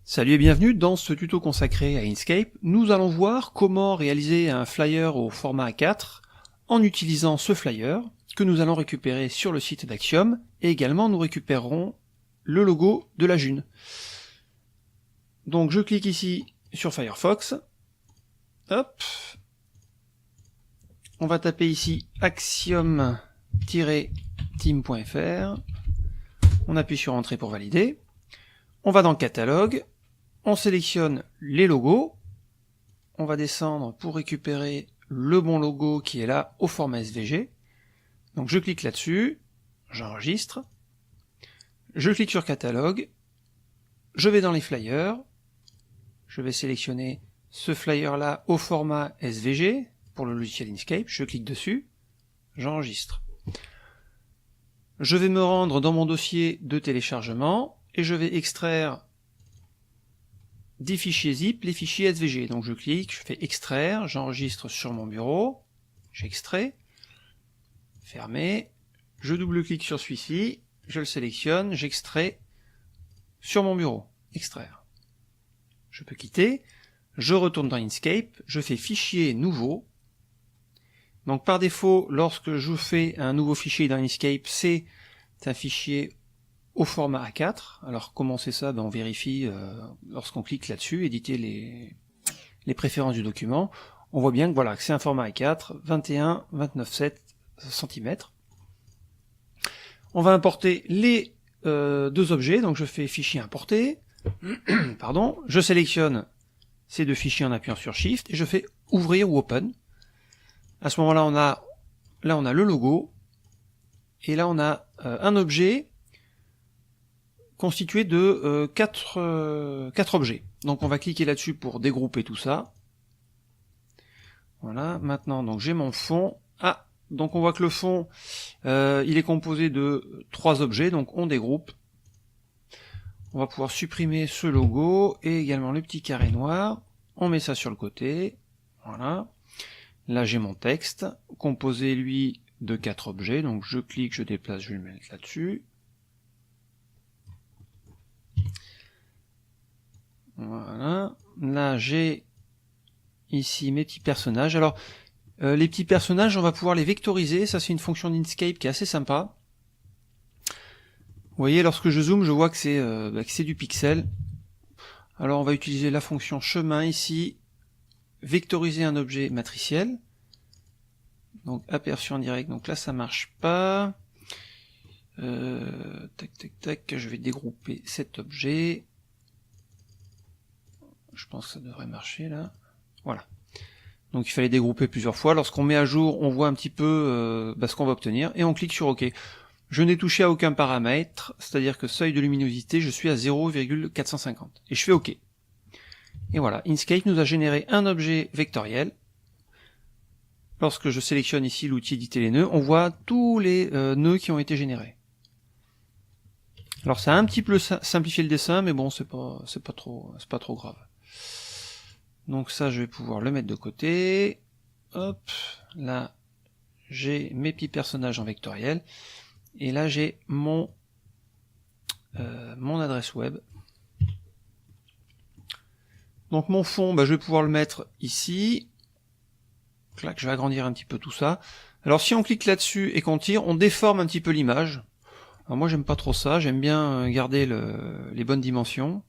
Salut et bienvenue dans ce tuto consacré à Inkscape. Nous allons voir comment réaliser un flyer au format A4 en utilisant ce flyer que nous allons récupérer sur le site d'Axiom, et également nous récupérerons le logo de la June. Donc je clique ici sur Firefox, hop, on va taper ici axiom-team.fr, on appuie sur Entrée pour valider, on va dans Catalogue, on sélectionne les logos, on va descendre pour récupérer le bon logo qui est là au format SVG. Donc je clique là-dessus, j'enregistre, je clique sur Catalogue, je vais dans les flyers, je vais sélectionner ce flyer là au format SVG pour le logiciel Inkscape, je clique dessus, j'enregistre. Je vais me rendre dans mon dossier de téléchargement et je vais extraire des fichiers zip, les fichiers SVG. Donc je clique, je fais extraire, j'enregistre sur mon bureau, j'extrais, fermer, je double-clique sur celui-ci, je le sélectionne, j'extrais sur mon bureau, extraire. Je peux quitter, je retourne dans Inkscape, je fais fichier nouveau. Donc par défaut, lorsque je fais un nouveau fichier dans Inkscape, c'est un fichier au format A4. Alors comment c'est ça? On vérifie lorsqu'on clique là-dessus, éditer les préférences du document. On voit bien que voilà, c'est un format A4, 21-29,7 cm. On va importer les deux objets, donc je fais fichier importer, pardon, je sélectionne ces deux fichiers en appuyant sur Shift, et je fais ouvrir ou open. À ce moment-là, on a le logo, et là on a un objet constitué de 4 objets. Donc on va cliquer là-dessus pour dégrouper tout ça. Voilà, maintenant donc j'ai mon fond. Ah, donc on voit que le fond il est composé de 3 objets, donc on dégroupe. On va pouvoir supprimer ce logo et également le petit carré noir. On met ça sur le côté. Voilà. Là j'ai mon texte, composé lui de 4 objets, donc je clique, je déplace, je vais le mettre là-dessus. Voilà, là j'ai ici mes petits personnages. Alors les petits personnages, on va pouvoir les vectoriser, ça c'est une fonction d'Inkscape qui est assez sympa. Vous voyez, lorsque je zoome, je vois que c'est du pixel. Alors on va utiliser la fonction chemin ici, vectoriser un objet matriciel. Donc aperçu en direct, donc là ça marche pas. Tac tac tac, je vais dégrouper cet objet. Je pense que ça devrait marcher là. Voilà. Donc il fallait dégrouper plusieurs fois. Lorsqu'on met à jour, on voit un petit peu ce qu'on va obtenir et on clique sur OK. Je n'ai touché à aucun paramètre, c'est-à-dire que seuil de luminosité, je suis à 0,450. Et je fais OK. Et voilà, Inkscape nous a généré un objet vectoriel. Lorsque je sélectionne ici l'outil éditer les nœuds, on voit tous les nœuds qui ont été générés. Alors ça a un petit peu simplifié le dessin, mais bon, c'est pas trop grave. Donc ça, je vais pouvoir le mettre de côté. Hop, là, j'ai mes petits personnages en vectoriel. Et là, j'ai mon adresse web. Donc mon fond, je vais pouvoir le mettre ici. Clac, je vais agrandir un petit peu tout ça. Alors si on clique là-dessus et qu'on tire, on déforme un petit peu l'image. Alors moi, j'aime pas trop ça. J'aime bien garder les bonnes dimensions.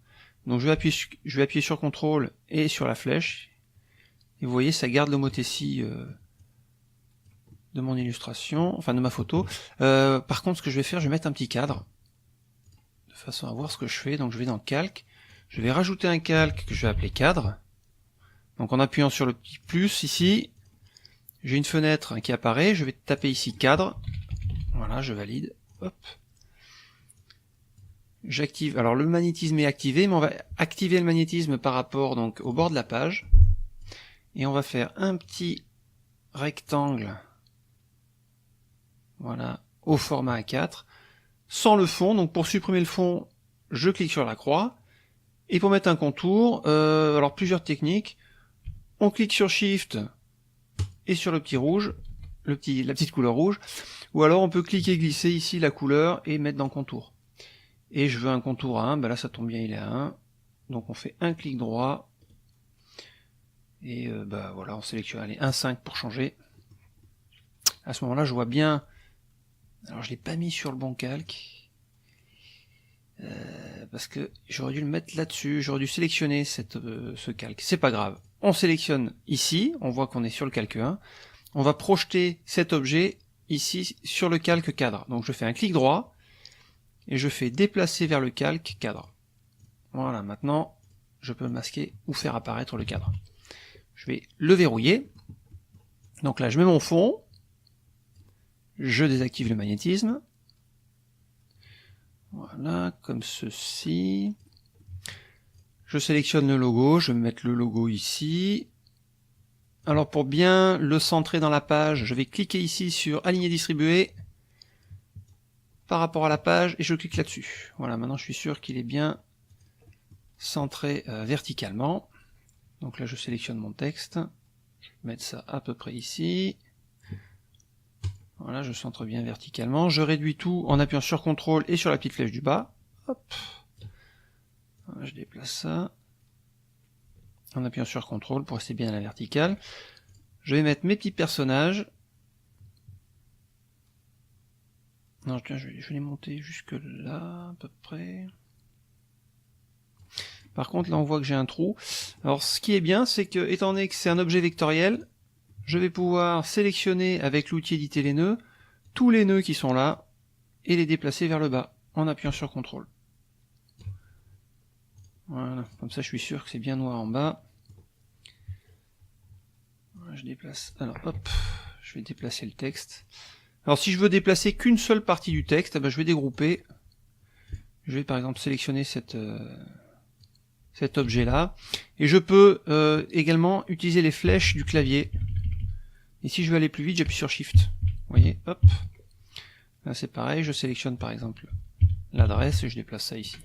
Donc je vais appuyer sur CTRL et sur la flèche. Et vous voyez, ça garde l'homothétie de mon illustration, enfin de ma photo. Par contre, ce que je vais faire, je vais mettre un petit cadre, de façon à voir ce que je fais. Donc je vais dans Calque, je vais rajouter un calque que je vais appeler cadre. Donc en appuyant sur le petit plus ici, j'ai une fenêtre qui apparaît, je vais taper ici cadre. Voilà, je valide. Hop. J'active, alors le magnétisme est activé, mais on va activer le magnétisme par rapport donc au bord de la page, et on va faire un petit rectangle, voilà, au format A4, sans le fond. Donc pour supprimer le fond, je clique sur la croix, et pour mettre un contour, alors plusieurs techniques, on clique sur Shift, et sur le petit rouge, la petite couleur rouge, ou alors on peut cliquer et glisser ici la couleur, et mettre dans contour. Et je veux un contour à 1, là ça tombe bien, il est à 1. Donc on fait un clic droit, et bah voilà, on sélectionne, allez, 1,5 pour changer. À ce moment-là, je vois bien, alors je l'ai pas mis sur le bon calque, parce que j'aurais dû le mettre là-dessus, j'aurais dû sélectionner ce calque, c'est pas grave. On sélectionne ici, on voit qu'on est sur le calque 1, on va projeter cet objet ici sur le calque cadre. Donc je fais un clic droit, et je fais déplacer vers le calque cadre. Voilà, maintenant, je peux le masquer ou faire apparaître le cadre. Je vais le verrouiller. Donc là, je mets mon fond, je désactive le magnétisme. Voilà, comme ceci. Je sélectionne le logo, je vais mettre le logo ici. Alors pour bien le centrer dans la page, je vais cliquer ici sur Aligner distribuer par rapport à la page et je clique là-dessus. Voilà, maintenant je suis sûr qu'il est bien centré verticalement. Donc là je sélectionne mon texte, je vais mettre ça à peu près ici. Voilà, je centre bien verticalement. Je réduis tout en appuyant sur CTRL et sur la petite flèche du bas. Hop. Voilà, je déplace ça. En appuyant sur CTRL pour rester bien à la verticale. Je vais mettre mes petits personnages. Non, tiens, je vais les monter jusque là, à peu près. Par contre, là, on voit que j'ai un trou. Alors, ce qui est bien, c'est que, étant donné que c'est un objet vectoriel, je vais pouvoir sélectionner avec l'outil éditer les nœuds, tous les nœuds qui sont là, et les déplacer vers le bas, en appuyant sur CTRL. Voilà, comme ça je suis sûr que c'est bien noir en bas. Voilà, je déplace, alors hop, je vais déplacer le texte. Alors si je veux déplacer qu'une seule partie du texte, eh ben, je vais dégrouper. Je vais par exemple sélectionner cet objet là, et je peux également utiliser les flèches du clavier. Et si je veux aller plus vite, j'appuie sur Shift. Vous voyez, hop. Là c'est pareil, je sélectionne par exemple l'adresse et je déplace ça ici.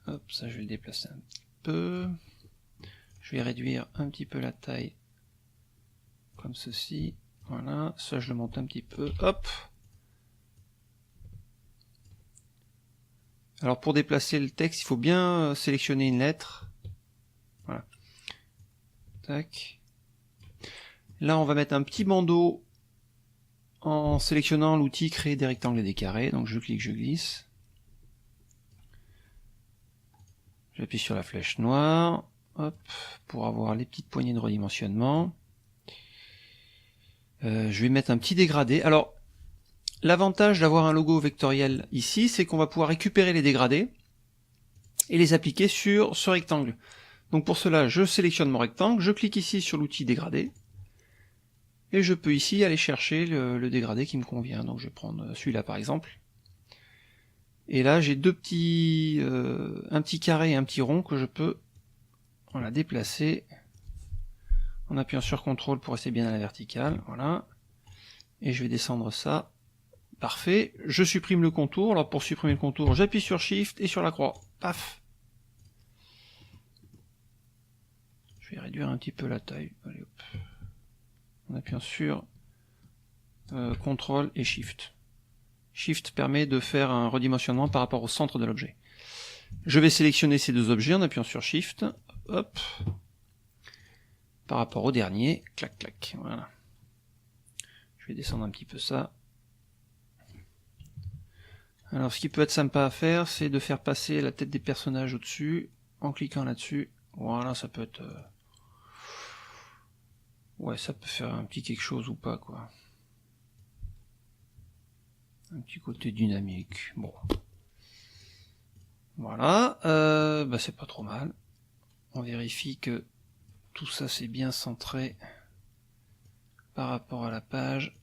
Hop, ça je vais le déplacer un petit peu. Je vais réduire un petit peu la taille comme ceci. Voilà, ça je le monte un petit peu. Hop. Alors pour déplacer le texte, il faut bien sélectionner une lettre. Voilà. Tac. Là on va mettre un petit bandeau en sélectionnant l'outil créer des rectangles et des carrés. Donc je clique, je glisse. J'appuie sur la flèche noire, hop, pour avoir les petites poignées de redimensionnement. Je vais mettre un petit dégradé. Alors, l'avantage d'avoir un logo vectoriel ici, c'est qu'on va pouvoir récupérer les dégradés et les appliquer sur ce rectangle. Donc pour cela, je sélectionne mon rectangle, je clique ici sur l'outil dégradé, et je peux ici aller chercher le dégradé qui me convient. Donc je vais prendre celui-là par exemple. Et là, j'ai deux petits, un petit carré et un petit rond que je peux voilà, déplacer en appuyant sur CTRL pour rester bien à la verticale. Voilà. Et je vais descendre ça. Parfait. Je supprime le contour. Alors pour supprimer le contour, j'appuie sur Shift et sur la croix. Paf. Je vais réduire un petit peu la taille. Allez, hop. En appuyant sur CTRL et Shift. Shift permet de faire un redimensionnement par rapport au centre de l'objet. Je vais sélectionner ces deux objets en appuyant sur Shift, hop, par rapport au dernier, clac clac, voilà. Je vais descendre un petit peu ça. Alors ce qui peut être sympa à faire, c'est de faire passer la tête des personnages au-dessus, en cliquant là-dessus. Voilà, ça peut être... Ouais, ça peut faire un petit quelque chose ou pas, quoi. Un petit côté dynamique, bon. Voilà, bah c'est pas trop mal. On vérifie que tout ça c'est bien centré par rapport à la page.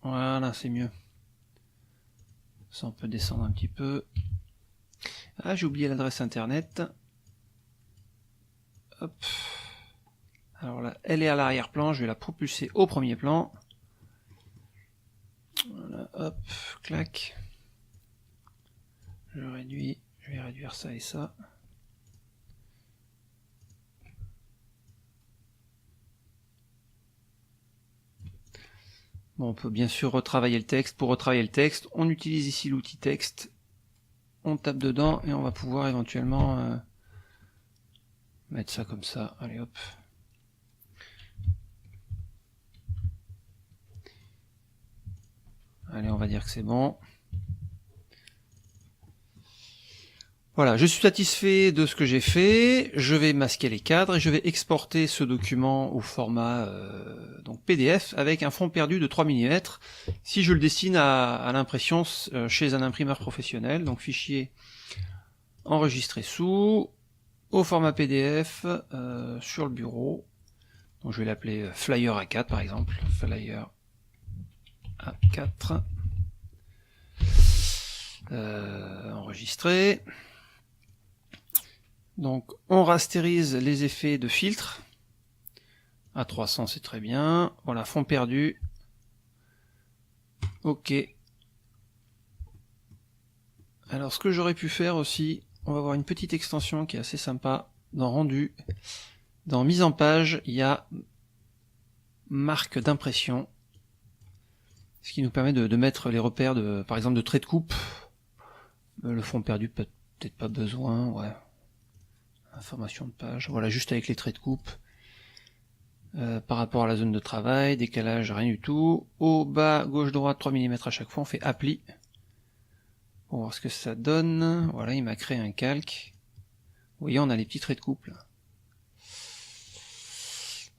Voilà, c'est mieux. Ça on peut descendre un petit peu. Ah, j'ai oublié l'adresse internet. Hop. Alors là, elle est à l'arrière-plan, je vais la propulser au premier plan. Voilà, hop, clac. Je réduis, je vais réduire ça et ça. Bon, on peut bien sûr retravailler le texte. Pour retravailler le texte, on utilise ici l'outil texte. on tape dedans et on va pouvoir éventuellement mettre ça comme ça. Allez hop. Allez, on va dire que c'est bon. Voilà, je suis satisfait de ce que j'ai fait. Je vais masquer les cadres et je vais exporter ce document au format donc PDF avec un fond perdu de 3 mm. Si je le dessine à l'impression chez un imprimeur professionnel, donc fichier enregistré sous, au format PDF sur le bureau. Donc je vais l'appeler Flyer A4 par exemple. Flyer A4. Enregistré. Donc on rastérise les effets de filtre. À 300 c'est très bien. Voilà, fond perdu. Ok. Alors ce que j'aurais pu faire aussi, on va voir une petite extension qui est assez sympa dans rendu. Dans mise en page, il y a marque d'impression. Ce qui nous permet de mettre les repères de, par exemple, de traits de coupe. Le fond perdu, peut-être pas besoin, ouais. Information de page, voilà, juste avec les traits de coupe. Par rapport à la zone de travail, décalage, rien du tout. Au bas, gauche-droite, 3 mm à chaque fois, on fait appli. Pour voir ce que ça donne. Voilà, il m'a créé un calque. Vous voyez, on a les petits traits de coupe, là.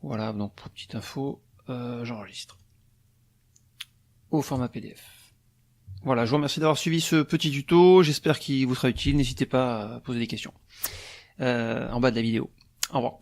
Voilà, donc pour petite info, j'enregistre. Au format PDF. Voilà, je vous remercie d'avoir suivi ce petit tuto, j'espère qu'il vous sera utile, n'hésitez pas à poser des questions en bas de la vidéo. Au revoir.